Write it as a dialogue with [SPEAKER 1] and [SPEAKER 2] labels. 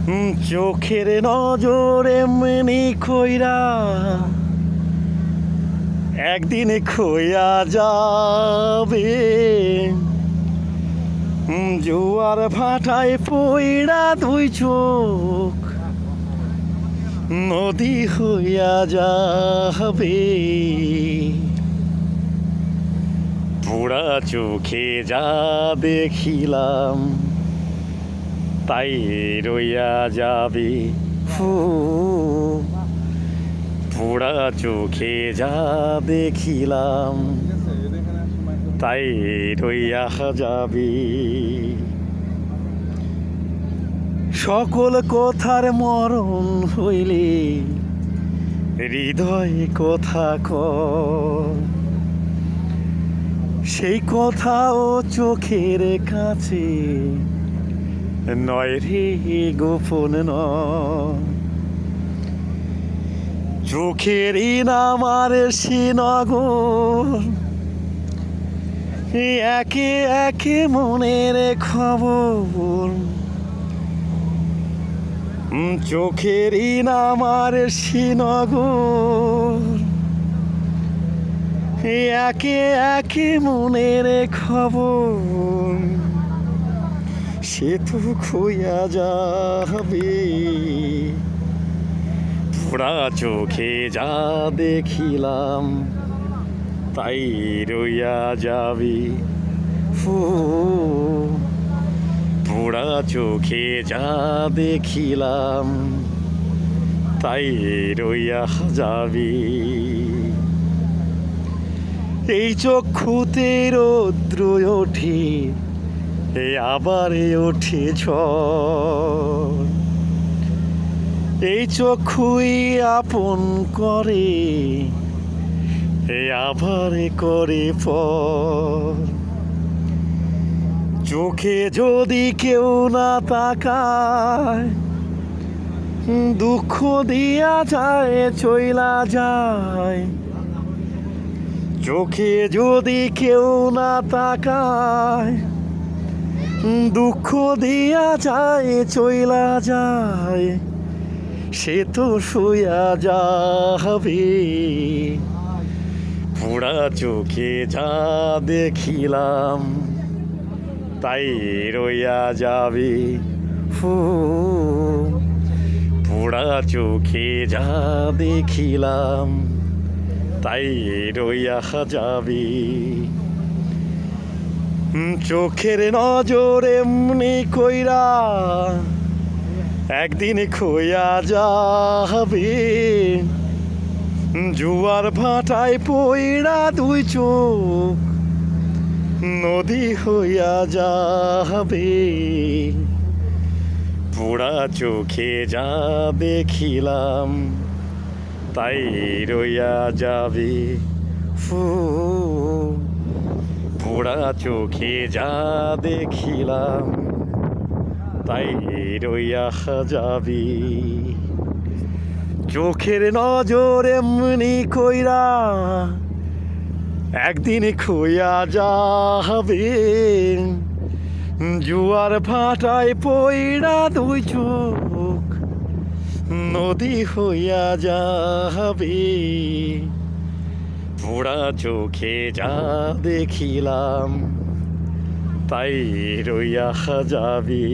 [SPEAKER 1] চোখের নজর এমনি খইরা একদিন খইয়া যাবে। জোয়ার ভাটায় পইড়া দুই চোখ নদী হইয়া যাবে। পোড়া চোখে যা দেখিলাম তাই রইয়া যাবে। পোড়া চোখে যা দেখিলাম তাই রইয়া যাবে। সকল কথার মরণ হইলে হৃদয় কথা কয়, সেই কথাও চোখের কাছে নয় রে গোপন নয়। চোখেরই নামার শ্রীনগর একে একে মনের খবর। চোখেরই নামার শ্রীনগর একে একে মনের খবর। সে তো খইয়া যাবে। পোড়া চোখে যা দেখিলাম তাই রইয়া যাবে। পোড়া চোখে যা দেখিলাম তাই রইয়া যাবে। এই চক্ষুতে রৌদ্র ওঠে আবার ওঠে ঝড়। এই চক্ষুই আপন করে আবার করে পর। চোখে যদি কেউ না তাকায় দুঃখ দিয়া যায় চইলা যায়। চোখে যদি কেউ না তাকায় দুঃখ দিয়া যায় চইলা যায়। সে তো শুইয়া যাবে। পোড়া চোখে যা দেখিলাম তাই রইয়া যাবে। পোড়া চোখে যা দেখিলাম তাই রইয়া যাবে। চোখের নজর এমনি কইরা একদিন খইয়া যাবে। জোয়ার ভাটায় পইড়া দুই চোখ নদী হইয়া যাবে। পোড়া চোখে যা দেখিলাম তাই রইয়া যাবে। পোড়া চোখে যা দেখিলাম তাই রইয়া যাবে। চোখের নজর এমনি কইরা একদিন খইয়া যাবে। জোয়ার ভাটায় পইড়া দুই চোখ নদী হইয়া যাবে। পোড়া চোখে যা দেখিলাম তাই রইয়া যাবে।